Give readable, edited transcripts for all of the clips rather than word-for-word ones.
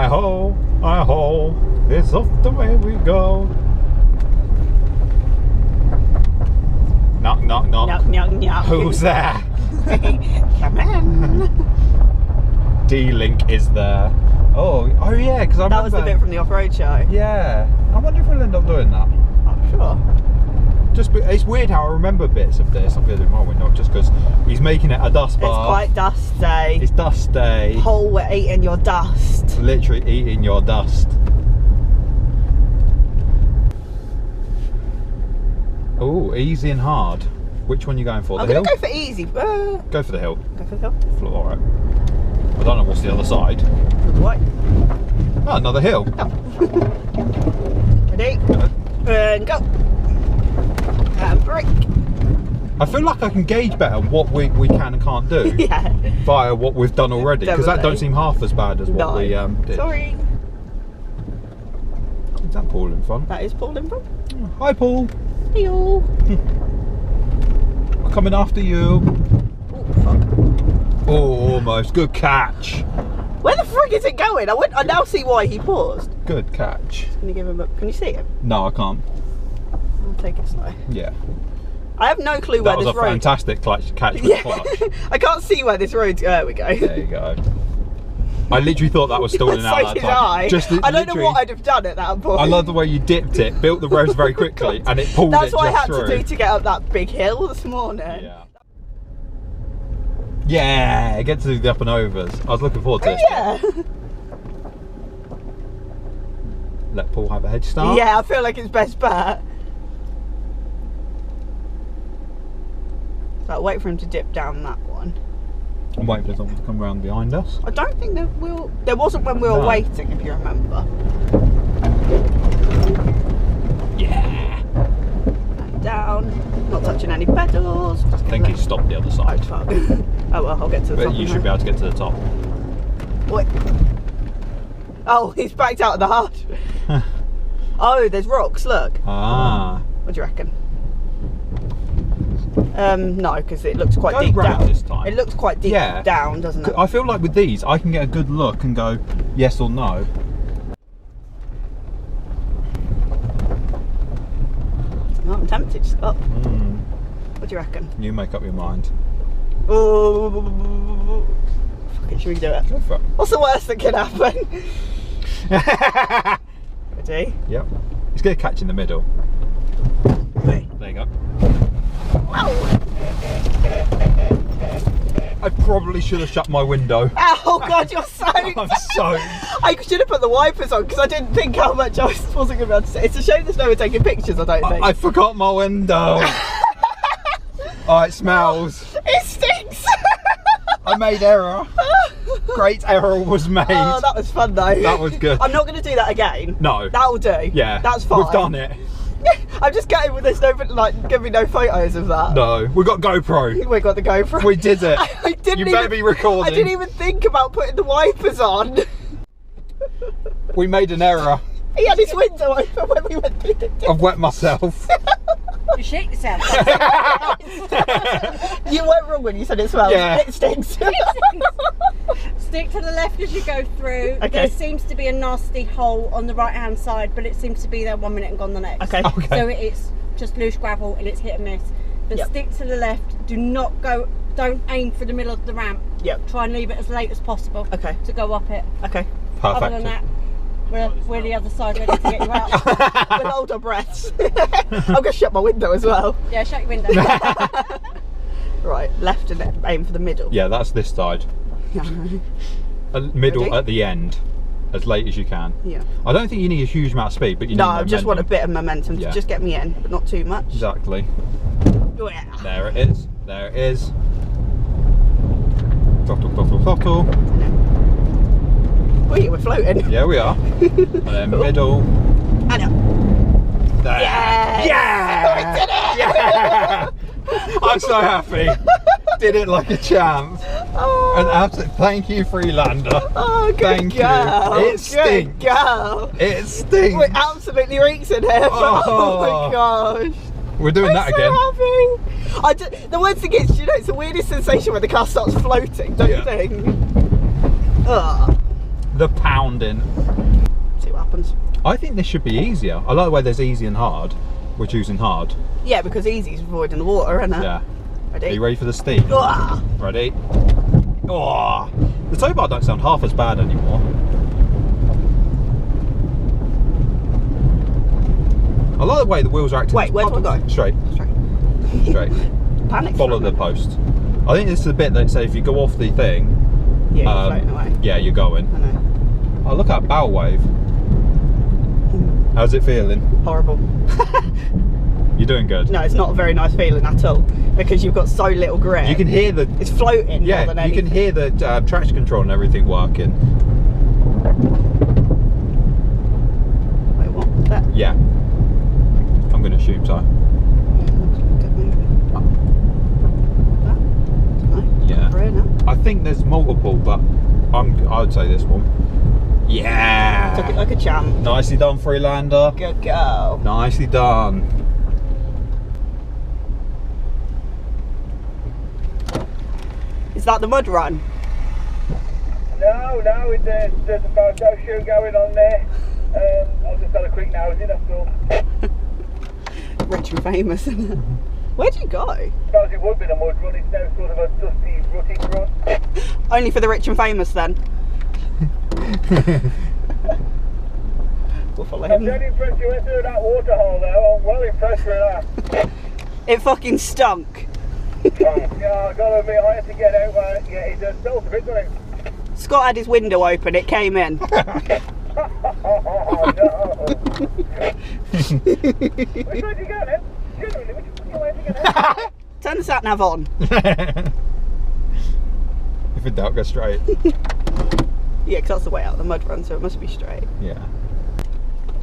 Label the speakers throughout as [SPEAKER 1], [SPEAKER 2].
[SPEAKER 1] Hi-ho, hi-ho, it's off the way we go. Knock, knock, knock.
[SPEAKER 2] Knock, knock, knock.
[SPEAKER 1] Who's there?
[SPEAKER 2] Come on.
[SPEAKER 1] D-Link is there. Oh yeah, because I remember...
[SPEAKER 2] That was the bit from the off-road show.
[SPEAKER 1] Yeah. I wonder if we'll end up doing that.
[SPEAKER 2] I'm sure.
[SPEAKER 1] It's weird how I remember bits of this. I'm going to do my window just because he's making it a dust bath.
[SPEAKER 2] It's quite dusty.
[SPEAKER 1] It's dusty.
[SPEAKER 2] Whole we're eating your dust.
[SPEAKER 1] Literally eating your dust. Oh, easy and hard. Which one are you going for?
[SPEAKER 2] I'm
[SPEAKER 1] The
[SPEAKER 2] going to
[SPEAKER 1] hill?
[SPEAKER 2] go for easy.
[SPEAKER 1] Go for the hill.
[SPEAKER 2] Go for the hill.
[SPEAKER 1] Alright. I don't know what's the other side.
[SPEAKER 2] What?
[SPEAKER 1] Oh, another hill.
[SPEAKER 2] Go. Ready? And go. And brake.
[SPEAKER 1] I feel like I can gauge better what we can and can't do
[SPEAKER 2] Yeah.
[SPEAKER 1] via what we've done already, because that don't seem half as bad as what we did.
[SPEAKER 2] Sorry.
[SPEAKER 1] Is that Paul in front?
[SPEAKER 2] That is Paul in front.
[SPEAKER 1] Hi Paul.
[SPEAKER 2] Hey all.
[SPEAKER 1] We're coming after you.
[SPEAKER 2] Oh, fuck.
[SPEAKER 1] Oh, almost. Good catch.
[SPEAKER 2] Where the frig is it going? I now see why he paused.
[SPEAKER 1] Good catch.
[SPEAKER 2] Can you give him a... Can you see him?
[SPEAKER 1] No, I can't.
[SPEAKER 2] I'll take it slow.
[SPEAKER 1] Yeah.
[SPEAKER 2] I have no clue where this road...
[SPEAKER 1] That was a fantastic catch with
[SPEAKER 2] Yeah.
[SPEAKER 1] clutch.
[SPEAKER 2] I can't see where this road's... There we go.
[SPEAKER 1] There you go. I literally thought that was stalling out
[SPEAKER 2] So
[SPEAKER 1] that
[SPEAKER 2] did
[SPEAKER 1] time.
[SPEAKER 2] I. I don't know
[SPEAKER 1] literally-
[SPEAKER 2] what I'd have done at that point.
[SPEAKER 1] I love the way you dipped it, built the roads very quickly, and it pulled
[SPEAKER 2] That's
[SPEAKER 1] it
[SPEAKER 2] what I
[SPEAKER 1] just
[SPEAKER 2] had
[SPEAKER 1] through.
[SPEAKER 2] to do to get up that big hill this morning.
[SPEAKER 1] Yeah. Yeah, get to do the up and overs. I was looking forward to this.
[SPEAKER 2] Yeah.
[SPEAKER 1] Let Paul have a head start.
[SPEAKER 2] Yeah, I feel like it's best bet. So I'll wait for him to dip down that one.
[SPEAKER 1] I'm waiting for someone to come around behind us.
[SPEAKER 2] I don't think there wasn't when we were
[SPEAKER 1] No.
[SPEAKER 2] waiting, if you remember.
[SPEAKER 1] Yeah.
[SPEAKER 2] And down, not touching any pedals.
[SPEAKER 1] I think he's stopped the other
[SPEAKER 2] Oh
[SPEAKER 1] side.
[SPEAKER 2] fuck. Oh well, I'll get to the top.
[SPEAKER 1] But you should be able to get to the top.
[SPEAKER 2] Wait. Oh, he's backed out of the hard. Oh, there's rocks, look.
[SPEAKER 1] Ah.
[SPEAKER 2] What do you reckon? No, because it looks quite
[SPEAKER 1] Go
[SPEAKER 2] deep
[SPEAKER 1] round
[SPEAKER 2] down.
[SPEAKER 1] this time.
[SPEAKER 2] It looks quite deep
[SPEAKER 1] Yeah.
[SPEAKER 2] down, doesn't it?
[SPEAKER 1] I feel like with these, I can get a good look and go yes or no.
[SPEAKER 2] Oh, I'm tempted, Scott. What do you reckon?
[SPEAKER 1] You make up your mind.
[SPEAKER 2] Oh, fuck it, should we do it?
[SPEAKER 1] Go for it.
[SPEAKER 2] What's the worst that could happen? Ready?
[SPEAKER 1] Yep. He's going to catch in the middle.
[SPEAKER 2] Okay.
[SPEAKER 1] There you go.
[SPEAKER 2] Ow!
[SPEAKER 1] I probably should have shut my window.
[SPEAKER 2] Oh god, you're soaked!
[SPEAKER 1] I'm soaked.
[SPEAKER 2] I should have put the wipers on because I didn't think how much I wasn't going to be able to see. It's a shame there's no one taking pictures, I don't think.
[SPEAKER 1] I forgot my window. Oh, it smells.
[SPEAKER 2] It stinks!
[SPEAKER 1] I made error. Great error was made.
[SPEAKER 2] Oh, that was fun though.
[SPEAKER 1] That was good.
[SPEAKER 2] I'm not going to do that again.
[SPEAKER 1] No.
[SPEAKER 2] That'll do.
[SPEAKER 1] Yeah.
[SPEAKER 2] That's fine.
[SPEAKER 1] We've done it.
[SPEAKER 2] I'm just getting with there's no, like, give me no photos of that.
[SPEAKER 1] No. We got GoPro.
[SPEAKER 2] We got the GoPro.
[SPEAKER 1] We did it.
[SPEAKER 2] I didn't
[SPEAKER 1] You
[SPEAKER 2] even,
[SPEAKER 1] better be recording.
[SPEAKER 2] I didn't even think about putting the wipers on.
[SPEAKER 1] We made an error.
[SPEAKER 2] He had his window open when we went through the
[SPEAKER 1] I've wet myself.
[SPEAKER 3] You shake yourself.
[SPEAKER 2] You weren't wrong when you said it smells.
[SPEAKER 1] Yeah.
[SPEAKER 2] It stinks.
[SPEAKER 3] Stick to the left as you go through.
[SPEAKER 2] Okay.
[SPEAKER 3] There seems to be a nasty hole on the right hand side, but it seems to be there 1 minute and gone the next.
[SPEAKER 2] Okay.
[SPEAKER 1] Okay.
[SPEAKER 3] So it's just loose gravel and it's hit and miss. But
[SPEAKER 2] Yep.
[SPEAKER 3] stick to the left. Do not go. Don't aim for the middle of the ramp.
[SPEAKER 2] Yep.
[SPEAKER 3] Try and leave it as late as possible.
[SPEAKER 2] Okay.
[SPEAKER 3] To go up it.
[SPEAKER 2] Okay.
[SPEAKER 3] Other than
[SPEAKER 1] Perfect.
[SPEAKER 3] that, we're the other side ready to get you out.
[SPEAKER 2] We'll hold our breaths. I'm going to shut my window as well.
[SPEAKER 3] Yeah, shut your window.
[SPEAKER 2] Right, left and aim for the middle.
[SPEAKER 1] Yeah, that's this side.
[SPEAKER 2] Yeah.
[SPEAKER 1] Middle
[SPEAKER 2] Ready?
[SPEAKER 1] at the end. As late as you can.
[SPEAKER 2] Yeah.
[SPEAKER 1] I don't think you need a huge amount of speed, but you
[SPEAKER 2] No,
[SPEAKER 1] need
[SPEAKER 2] I
[SPEAKER 1] momentum.
[SPEAKER 2] just want a bit of momentum
[SPEAKER 1] Yeah.
[SPEAKER 2] to just get me in, but not too much.
[SPEAKER 1] Exactly.
[SPEAKER 2] Yeah.
[SPEAKER 1] There it is. There it is. Throttle, throttle, throttle.
[SPEAKER 2] Wait, we're floating.
[SPEAKER 1] Yeah, we are. And then middle.
[SPEAKER 2] I know.
[SPEAKER 1] There.
[SPEAKER 2] Yes!
[SPEAKER 1] Yeah!
[SPEAKER 2] We did it!
[SPEAKER 1] Yeah! I'm so happy. Did it like a champ.
[SPEAKER 2] Oh,
[SPEAKER 1] An absolute thank you, Freelander.
[SPEAKER 2] oh good
[SPEAKER 1] Thank you.
[SPEAKER 2] girl.
[SPEAKER 1] It
[SPEAKER 2] Good
[SPEAKER 1] stinks.
[SPEAKER 2] girl.
[SPEAKER 1] It stinks.
[SPEAKER 2] It absolutely reeks in here.
[SPEAKER 1] Oh.
[SPEAKER 2] Oh my gosh.
[SPEAKER 1] We're doing that
[SPEAKER 2] I'm
[SPEAKER 1] again.
[SPEAKER 2] so happy. The worst thing is, you know, it's the weirdest sensation when the car starts floating, don't
[SPEAKER 1] Yeah.
[SPEAKER 2] you think? Ugh.
[SPEAKER 1] The pounding.
[SPEAKER 2] See what happens.
[SPEAKER 1] I think this should be easier. I like the way there's easy and hard. We're choosing hard.
[SPEAKER 2] Yeah, because easy's avoiding the water, isn't it?
[SPEAKER 1] Yeah.
[SPEAKER 2] Ready?
[SPEAKER 1] Are you ready for the steam?
[SPEAKER 2] Ah!
[SPEAKER 1] Ready? Oh, the tow bar don't sound half as bad anymore. I like the way the wheels are acting.
[SPEAKER 2] Wait, where do I go?
[SPEAKER 1] Straight. Straight.
[SPEAKER 2] Panic.
[SPEAKER 1] Follow the post. I think this is the bit that say if you go off the thing,
[SPEAKER 2] Yeah, you're floating away.
[SPEAKER 1] yeah, you're going.
[SPEAKER 2] I know.
[SPEAKER 1] Oh, look at that bow wave. How's it feeling?
[SPEAKER 2] Horrible.
[SPEAKER 1] You're doing good.
[SPEAKER 2] No, it's not a very nice feeling at all because you've got so little grip.
[SPEAKER 1] You can hear the.
[SPEAKER 2] It's floating.
[SPEAKER 1] Yeah,
[SPEAKER 2] more than
[SPEAKER 1] you can
[SPEAKER 2] anything.
[SPEAKER 1] hear the traction control and everything working.
[SPEAKER 2] Wait, what? That?
[SPEAKER 1] Yeah. I'm going to assume so. Yeah. I think there's multiple, but I'd say this one. Yeah.
[SPEAKER 2] Took it like a champ.
[SPEAKER 1] Nicely done, Freelander.
[SPEAKER 2] Good go.
[SPEAKER 1] Nicely done.
[SPEAKER 2] Is that the mud run?
[SPEAKER 4] No, there's a photo shoot going on there. I've just had a quick nosy, that's all.
[SPEAKER 2] Rich and famous, isn't it? Where'd you go?
[SPEAKER 4] I suppose it would be the mud run, it's now sort of a dusty, rutty run.
[SPEAKER 2] Only for the rich and famous then. We'll follow
[SPEAKER 4] I'm
[SPEAKER 2] him.
[SPEAKER 4] very impressed you went through that water hole though, I'm well impressed with that.
[SPEAKER 2] It fucking stunk.
[SPEAKER 4] Yeah, I gotta admit, I had to get out, yeah, it does smell a bit, doesn't it?
[SPEAKER 2] Scott had his window open, it came in.
[SPEAKER 4] Oh no. Which way do you go then? Genuinely, which way do you go then?
[SPEAKER 2] Turn the sat nav on.
[SPEAKER 1] If in doubt, go straight.
[SPEAKER 2] Yeah, because that's the way out of the mud run, so it must be straight.
[SPEAKER 1] Yeah.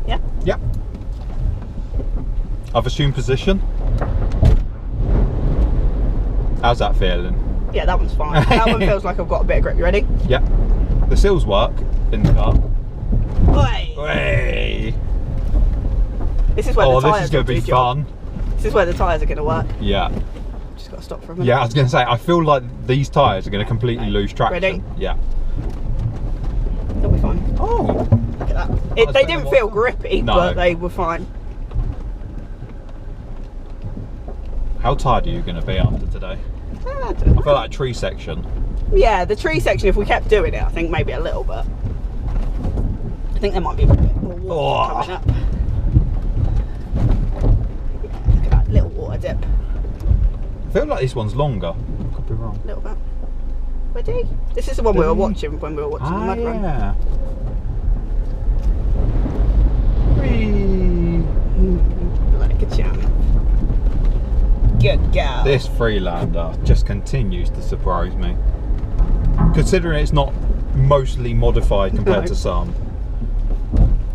[SPEAKER 2] Yeah?
[SPEAKER 1] Yep. I've assumed position. How's that feeling?
[SPEAKER 2] Yeah, that one's fine. That one feels like I've got a bit of grip. You ready?
[SPEAKER 1] Yep. The seals work in the car.
[SPEAKER 2] Oi!
[SPEAKER 1] Hey.
[SPEAKER 2] This is where the
[SPEAKER 1] Oh,
[SPEAKER 2] tyres
[SPEAKER 1] this is going to be fun.
[SPEAKER 2] This is where the tyres are going to work.
[SPEAKER 1] Yeah.
[SPEAKER 2] Just got to stop for a minute.
[SPEAKER 1] Yeah, I was going to say, I feel like these tyres are going to completely lose traction.
[SPEAKER 2] Ready?
[SPEAKER 1] Yeah.
[SPEAKER 2] They'll be fine.
[SPEAKER 1] Oh.
[SPEAKER 2] Look at that.
[SPEAKER 1] That's
[SPEAKER 2] They
[SPEAKER 1] better
[SPEAKER 2] didn't
[SPEAKER 1] than
[SPEAKER 2] feel
[SPEAKER 1] what-
[SPEAKER 2] grippy,
[SPEAKER 1] No.
[SPEAKER 2] but they were fine.
[SPEAKER 1] How tired are you going to be after today?
[SPEAKER 2] I don't know.
[SPEAKER 1] I feel like a tree section.
[SPEAKER 2] Yeah, the tree section, if we kept doing it, I think maybe a little bit. I think there might be a bit more water coming up. Look at that little water dip.
[SPEAKER 1] I feel like this one's longer. Could be wrong.
[SPEAKER 2] A little bit. Ready? This is the one we were watching when we were watching the mud run.
[SPEAKER 1] Yeah. Whee.
[SPEAKER 2] Like a champ. Good girl.
[SPEAKER 1] This Freelander just continues to surprise me. Considering it's not mostly modified compared
[SPEAKER 2] No.
[SPEAKER 1] to some.